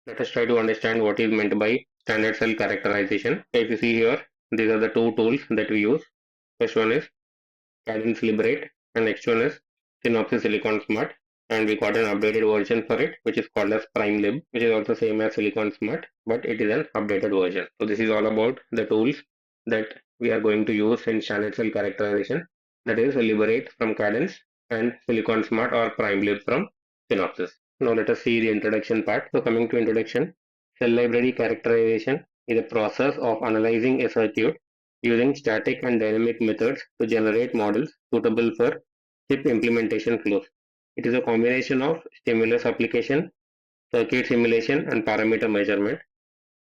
Let us try to understand what is meant by standard cell characterization. If you see here, these are the two tools that we use. First one is Cadence Liberate, and next one is Synopsys SiliconSmart. And we got an updated version for it, which is called as PrimeLib, which is also same as SiliconSmart, but it is an updated version. So this is all about the tools that we are going to use in standard cell characterization. That is Liberate from Cadence and SiliconSmart or PrimeLib from Synopsys. Now let us see the introduction part. So coming to introduction, cell library characterization is a process of analyzing a circuit using static and dynamic methods to generate models suitable for chip implementation flows. It is a combination of stimulus application, circuit simulation, and parameter measurement.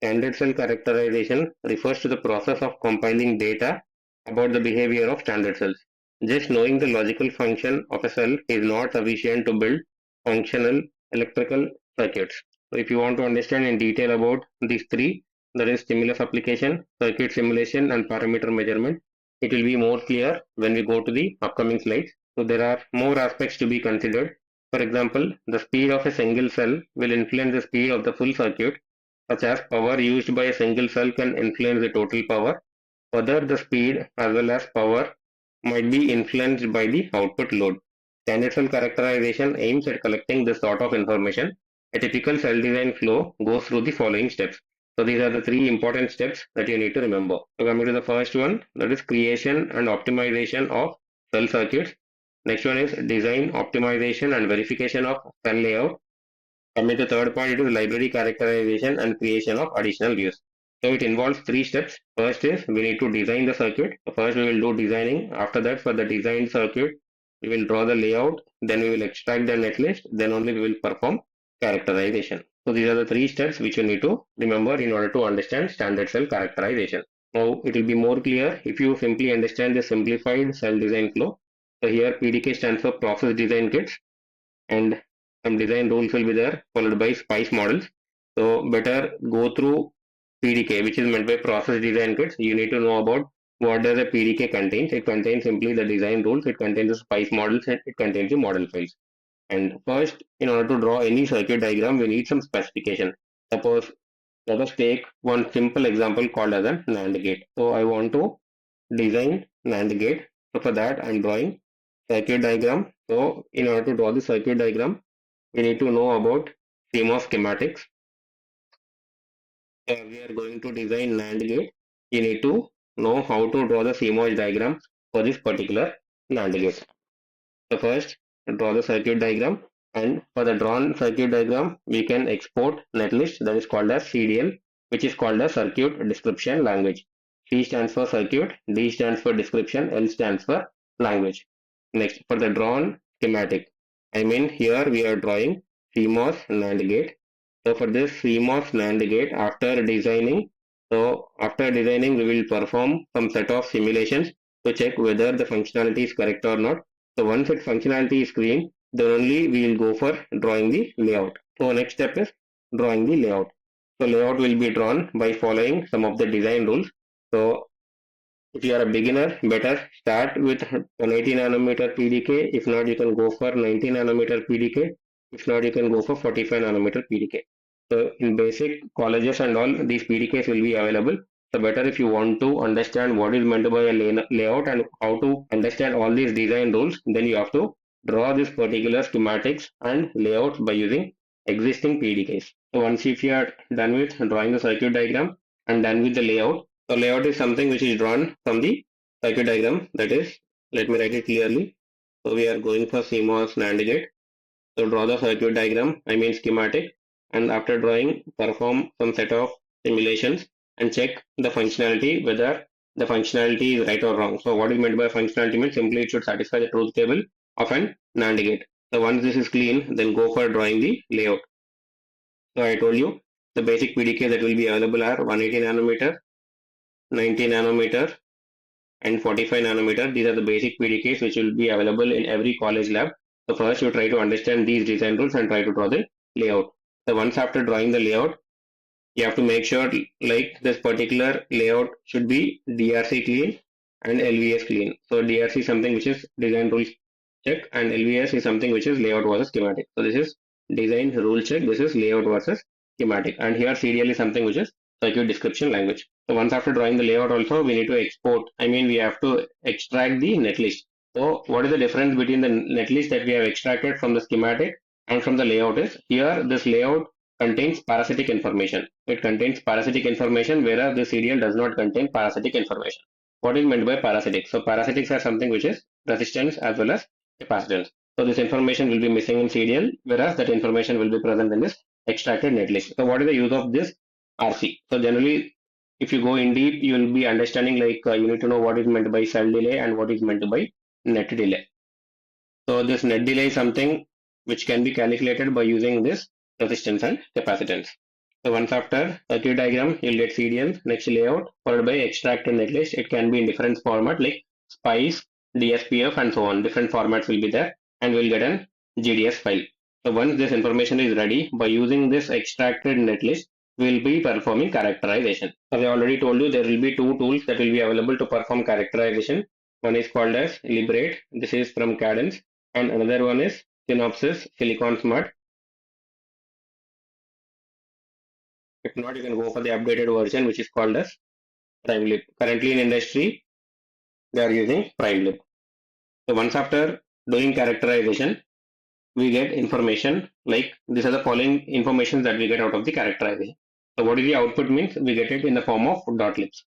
Standard cell characterization refers to the process of compiling data about the behavior of standard cells. Just knowing the logical function of a cell is not sufficient to build functional electrical circuits. So if you want to understand in detail about these three, that is stimulus application, circuit simulation, and parameter measurement, it will be more clear when we go to the upcoming slides. So there are more aspects to be considered. For example, the speed of a single cell will influence the speed of the full circuit, such as power used by a single cell can influence the total power. Further, the speed as well as power might be influenced by the output load. Standard cell characterization aims at collecting this sort of information. A typical cell design flow goes through the following steps. So these are the three important steps that you need to remember. So coming to the first one, that is creation and optimization of cell circuits. Next one is design, optimization and verification of cell layout. Coming to the third point, it is library characterization and creation of additional views. So it involves three steps. First is we need to design the circuit. So first we will do designing. After that, for the designed circuit, we will draw the layout. Then we will extract the netlist. Then only we will perform characterization. So these are the three steps which you need to remember in order to understand standard cell characterization. Now it will be more clear if you simply understand the simplified cell design flow. So here PDK stands for process design kits, and some design rules will be there followed by spice models. So better go through PDK, which is meant by process design kits. You need to know about what does a PDK contains. It contains simply the design rules, it contains the spice models, and it contains the model files. And first, in order to draw any circuit diagram, we need some specification. Suppose, let us take one simple example called as an NAND gate. So I want to design NAND gate. So for that, I'm drawing circuit diagram. So in order to draw the circuit diagram, we need to know about CMOS schematics. So we are going to design NAND gate. You need to know how to draw the CMOS diagram for this particular NAND gate. So first, draw the circuit diagram, and for the drawn circuit diagram, we can export netlist, that is called as CDL, which is called as circuit description language. C stands for circuit, D stands for description, L stands for language. Next, for the drawn schematic, I mean here we are drawing CMOS NAND gate. So for this CMOS NAND gate, after designing, we will perform some set of simulations to check whether the functionality is correct or not. So once its functionality is clean, then only we will go for drawing the layout. So next step is drawing the layout. So layout will be drawn by following some of the design rules. So if you are a beginner, better start with 180 nanometer PDK. If not, you can go for 90 nanometer PDK. If not, you can go for 45 nanometer PDK. So in basic colleges and all, these PDKs will be available. So better if you want to understand what is meant by a layout and how to understand all these design rules, then you have to draw this particular schematics and layouts by using existing PDKs. So once if you are done with drawing the circuit diagram and done with the layout, so layout is something which is drawn from the circuit diagram. That is, let me write it clearly. So we are going for CMOS NAND gate. So draw the circuit diagram, I mean schematic, and after drawing, perform some set of simulations and check the functionality, whether the functionality is right or wrong. So what is meant by functionality means simply it should satisfy the truth table of an NAND gate. So once this is clean, then go for drawing the layout. So I told you the basic PDK that will be available are 180 nanometer, 90 nanometer, and 45 nanometer. These are the basic PDKs which will be available in every college lab. So first you try to understand these design rules and try to draw the layout. So once after drawing the layout, you have to make sure like this particular layout should be DRC clean and LVS clean. So DRC is something which is design rules check, and LVS is something which is layout versus schematic. So this is design rule check, this is layout versus schematic. And here CDL is something which is circuit description language. So once after drawing the layout also, we need to export. We have to extract the netlist. So what is the difference between the netlist that we have extracted from the schematic and from the layout is, here this layout contains parasitic information. It contains parasitic information, whereas the CDL does not contain parasitic information. What is meant by parasitic? So parasitics are something which is resistance as well as capacitance. So this information will be missing in CDL, whereas that information will be present in this extracted netlist. So what is the use of this RC? So generally, if you go in deep, you will be understanding you need to know what is meant by cell delay and what is meant by net delay. So this net delay is something which can be calculated by using this resistance and capacitance. So once after circuit diagram, you'll get CDL, next layout, followed by extracted netlist. It can be in different format like SPICE, DSPF, and so on. Different formats will be there, and we'll get an GDS file. So once this information is ready, by using this extracted netlist, we'll be performing characterization. As I already told you, there will be two tools that will be available to perform characterization. One is called as Liberate. This is from Cadence, and another one is Synopsys SiliconSmart. If not, you can go for the updated version, which is called as PrimeLib. Currently in industry, they are using PrimeLib. So once after doing characterization, we get information like these are the following information that we get out of the characterization. So what is the output means? We get it in the form of dot libs.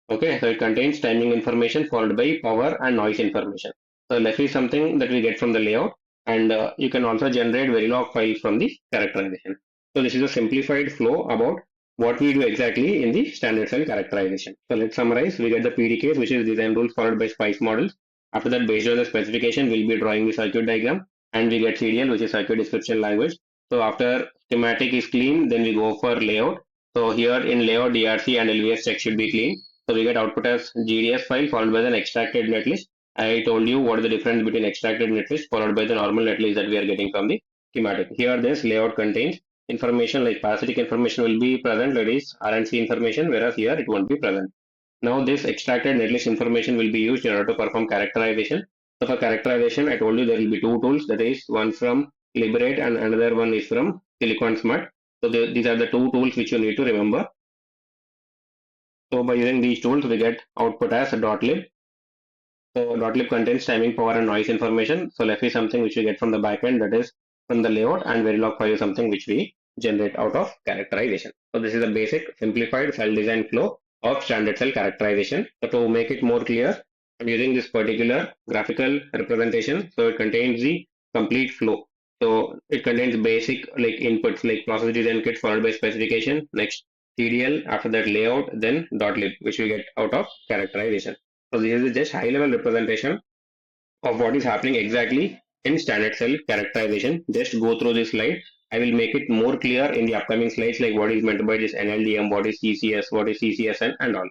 Okay, so it contains timing information followed by power and noise information. So left is something that we get from the layout, and you can also generate Verilog files from the characterization. So this is a simplified flow about what we do exactly in the standard cell characterization. So let's summarize. We get the PDKs, which is design rules followed by SPICE models. After that, based on the specification, we'll be drawing the circuit diagram, and we get CDL, which is circuit description language. So after schematic is clean, then we go for layout. So here in layout, DRC and LVS check should be clean. So we get output as GDS file followed by an extracted netlist. I told you what is the difference between extracted netlist followed by the normal netlist that we are getting from the schematic. Here this layout contains information like parasitic information will be present, that is RNC information, whereas here it won't be present. Now this extracted netlist information will be used in order to perform characterization. So for characterization, I told you there will be two tools, that is one from Liberate and another one is from SiliconSmart. So these are the two tools which you need to remember. So by using these tools, we get output as .lib. So .lib contains timing, power, and noise information. So left is something which we get from the backend, that is from the layout, and Verilog file is something which we generate out of characterization. So this is a basic simplified cell design flow of standard cell characterization. So to make it more clear, I'm using this particular graphical representation. So it contains the complete flow. So it contains basic like inputs like process design kit followed by specification, next CDL, after that layout, then .lib, which we get out of characterization. So this is just high level representation of what is happening exactly in standard cell characterization. Just go through this slide. I will make it more clear in the upcoming slides, like what is meant by this NLDM, what is CCS, what is CCSN, and all.